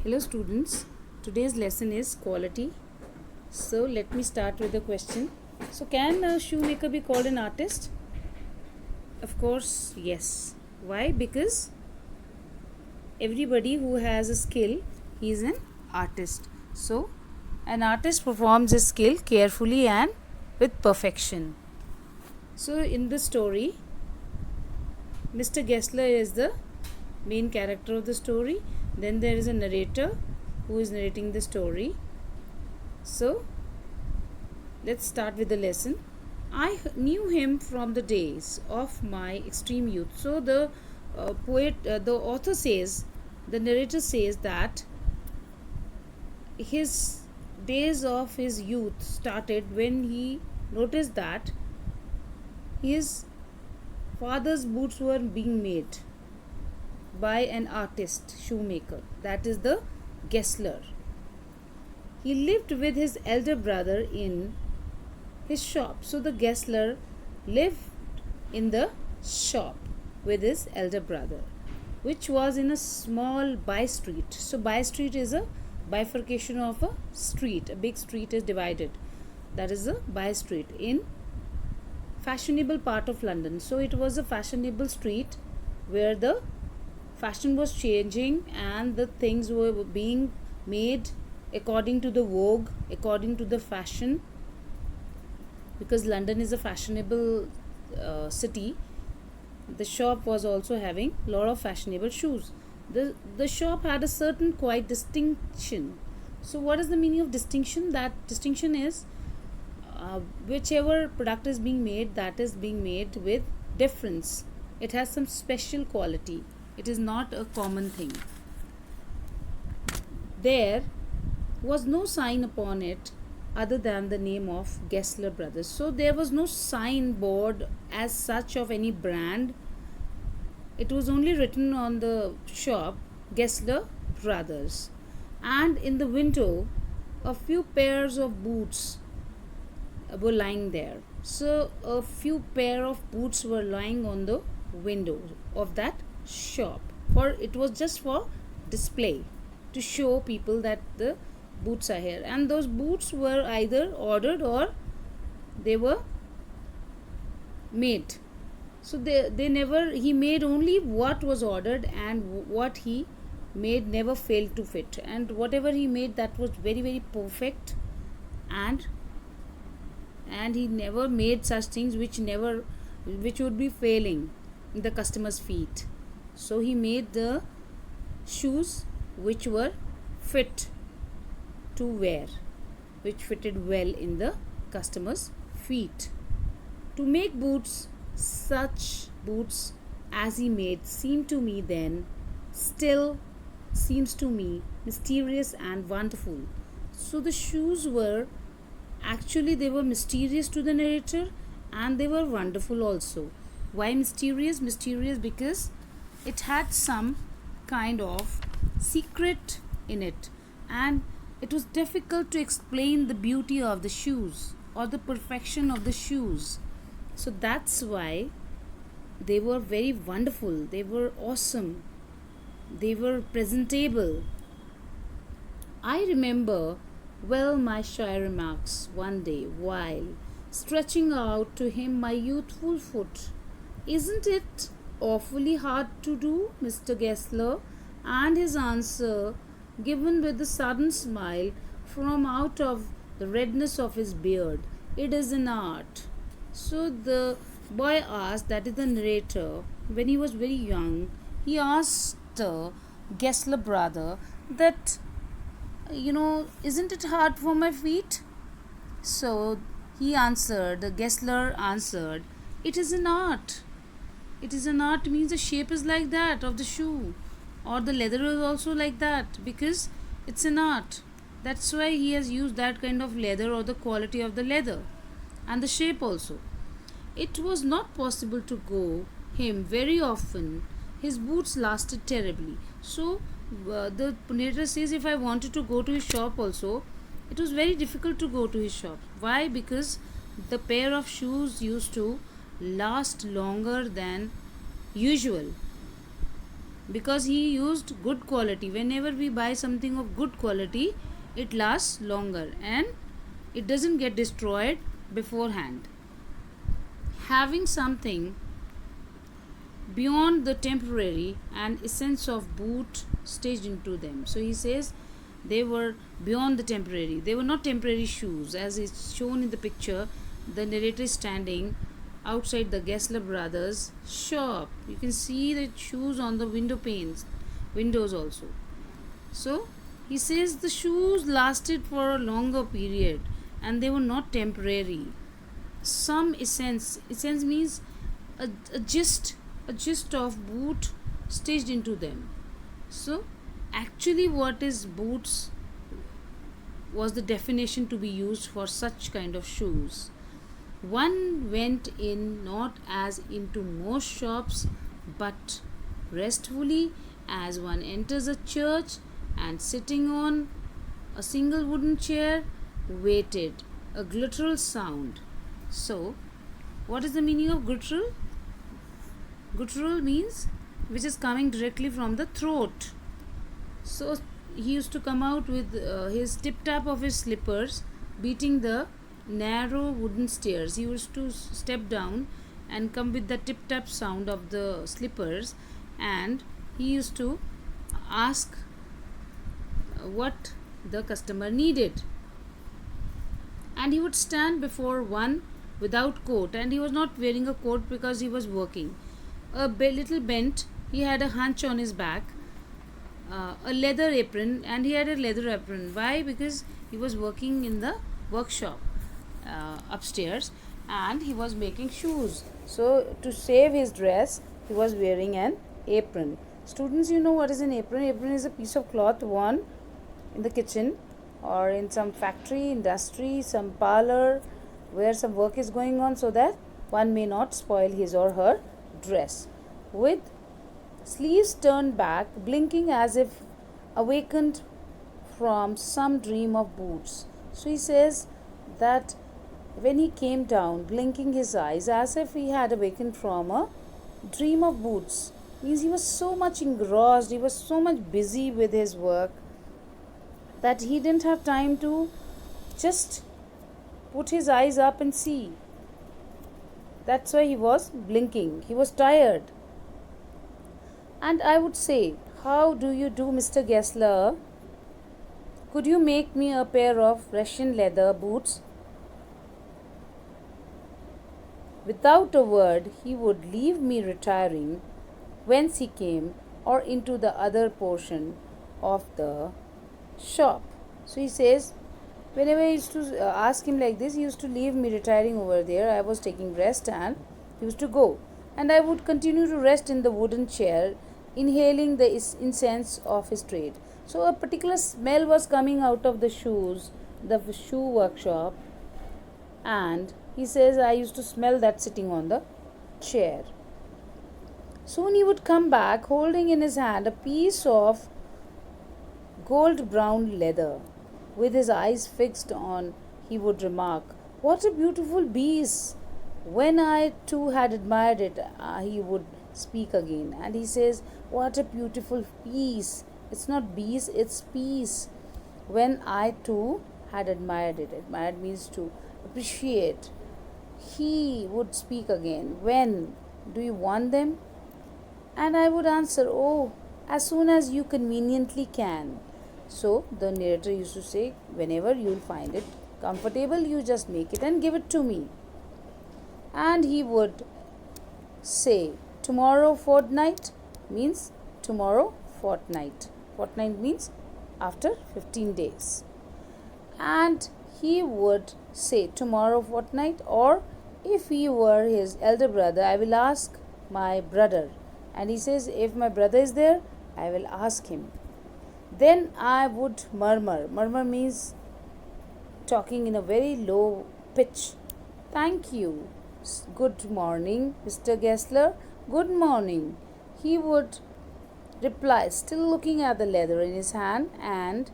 Hello students, today's lesson is quality. So let me start with a question. So can a shoemaker be called an artist? Of course, yes. Why? Because everybody who has a skill, he is an artist. So an artist performs his skill carefully and with perfection. So in the story, Mr. Gessler is the main character of the story. Then there is a narrator who is narrating the story. So let's start with the lesson. I knew him from the days of my extreme youth. So the author says, the narrator says that his days of his youth started when he noticed that his father's boots were being made by an artist shoemaker, that is the Gessler. He lived with his elder brother in his shop. So the Gessler lived in the shop with his elder brother, which was in a small by street. So by street is a bifurcation of a street. A big street is divided. That is a by street in fashionable part of London. So it was a fashionable street where the fashion was changing and the things were being made according to the vogue, according to the fashion, because London is a fashionable city. The shop was also having a lot of fashionable shoes. The shop had a certain quite distinction. So what is the meaning of distinction? That distinction is whichever product is being made, that is being made with difference. It has some special quality. It is not a common thing. There was no sign upon it other than the name of Gessler Brothers. So there was no signboard as such of any brand. It was only written on the shop Gessler Brothers. And in the window, a few pairs of boots were lying there. So a few pair of boots were lying on the window of that shop. For it was just for display, to show people that the boots are here, and those boots were either ordered or they were made. So they never, he made only what was ordered, and what he made never failed to fit, and whatever he made, that was very very perfect, and he never made such things which would be failing in the customer's feet. So he made the shoes which were fit to wear, which fitted well in the customer's feet. To make boots, such boots as he made, seemed to me then, still seems to me, mysterious and wonderful. So the shoes were actually, they were mysterious to the narrator, and they were wonderful also. Why mysterious? Mysterious because it had some kind of secret in it, and it was difficult to explain the beauty of the shoes or the perfection of the shoes. So that's why they were very wonderful, they were awesome, they were presentable. I remember well my shy remarks one day while stretching out to him my youthful foot. Isn't it awfully hard to do, Mr. Gessler? And his answer, given with a sudden smile from out of the redness of his beard, it is an art. So the boy asked, that is the narrator, when he was very young, he asked Gessler brother that, isn't it hard for my feet? So he answered, the Gessler answered, it is an art. It is an art means the shape is like that of the shoe, or the leather is also like that, because it's an art. That's why he has used that kind of leather, or the quality of the leather, and the shape also. It was not possible to go him very often. His boots lasted terribly. So the narrator says, if I wanted to go to his shop also, it was very difficult to go to his shop. Why? Because the pair of shoes used to last longer than usual. because he used good quality. Whenever we buy something of good quality, it lasts longer and it doesn't get destroyed beforehand. Having something beyond the temporary and essence of boot staged into them. So he says they were beyond the temporary. They were not temporary shoes, as is shown in the picture. The narrator is standing outside the Gessler brothers shop. You can see the shoes on the windows also. So he says the shoes lasted for a longer period and they were not temporary. Some essence means a gist of boot staged into them. So actually what is boots was the definition to be used for such kind of shoes. One went in not as into most shops, but restfully as one enters a church and sitting on a single wooden chair waited a guttural sound. So, what is the meaning of guttural? Guttural means which is coming directly from the throat. So he used to come out with his tip tap of his slippers, beating the narrow wooden stairs. He used to step down and come with the tip tap sound of the slippers, and he used to ask what the customer needed. And he would stand before one without coat, and he was not wearing a coat because he was working. Little bent, he had a hunch on his back, a leather apron, and he had a leather apron. Why? Because he was working in the workshop upstairs and he was making shoes. So to save his dress, he was wearing an apron. Students, you know what is an apron? Apron is a piece of cloth worn in the kitchen or in some factory, industry, some parlor where some work is going on, so that one may not spoil his or her dress. With sleeves turned back, blinking as if awakened from some dream of boots. So he says that when he came down, blinking his eyes as if he had awakened from a dream of boots, means he was so much engrossed, he was so much busy with his work that he didn't have time to just put his eyes up and see. That's why he was blinking. He was tired. And I would say, how do you do, Mr. Gessler? Could you make me a pair of Russian leather boots? Without a word, he would leave me retiring whence he came or into the other portion of the shop. So he says, whenever I used to ask him like this, he used to leave me retiring over there. I was taking rest and he used to go. And I would continue to rest in the wooden chair, inhaling the incense of his trade. So a particular smell was coming out of the shoes, the shoe workshop, and he says I used to smell that sitting on the chair. Soon he would come back holding in his hand a piece of gold brown leather. With his eyes fixed on, he would remark, "What a beautiful piece!" When I too had admired it, he would speak again, and he says, "What a beautiful piece!" It's not piece, it's piece. When I too had admired it, admired means to appreciate. He would speak again, "When do you want them?" And I would answer, "Oh, as soon as you conveniently can." So the narrator used to say, whenever you'll find it comfortable, you just make it and give it to me. And he would say, "Tomorrow fortnight" means tomorrow fortnight. Fortnight means after 15 days. And he would say, "Tomorrow fortnight," or if he were his elder brother, "I will ask my brother." And he says, if my brother is there, I will ask him. Then I would murmur. Murmur means talking in a very low pitch. "Thank you. Good morning, Mr. Gessler. Good morning." He would reply, still looking at the leather in his hand, and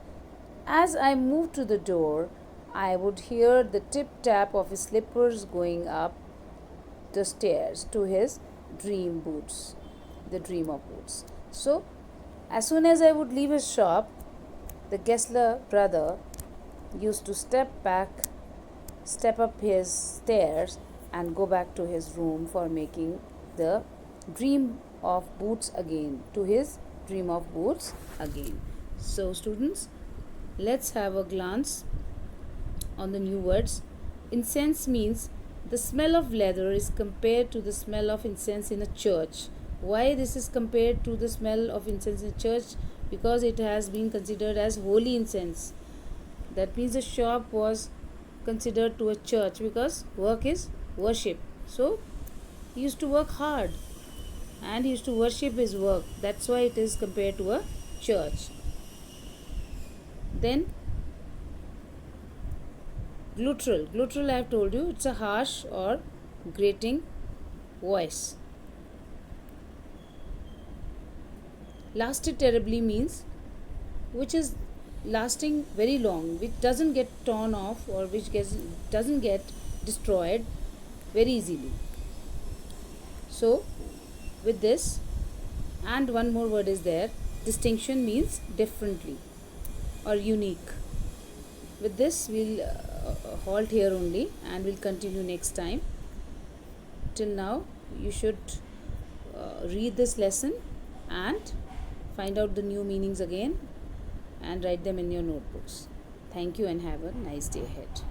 as I moved to the door, I would hear the tip tap of his slippers going up the stairs to his dream boots, the dream of boots. So, as soon as I would leave his shop, the Gessler brother used to step up his stairs, and go back to his room for making the dream of boots again, to his dream of boots again. So, students, let's have a glance on the new words. Incense means the smell of leather is compared to the smell of incense in a church. Why this is compared to the smell of incense in a church? Because it has been considered as holy incense. That means the shop was considered to a church, because work is worship. So he used to work hard and he used to worship his work. That's why it is compared to a church. Then gluttural. Gluttural, I have told you, it's a harsh or grating voice. Lasted terribly means which is lasting very long, which doesn't get torn off, or doesn't get destroyed very easily. So, with this, and one more word is there, distinction means differently or unique. With this, we'll halt here only, and we'll continue next time. Till now, you should read this lesson and find out the new meanings again and write them in your notebooks. Thank you and have a nice day ahead.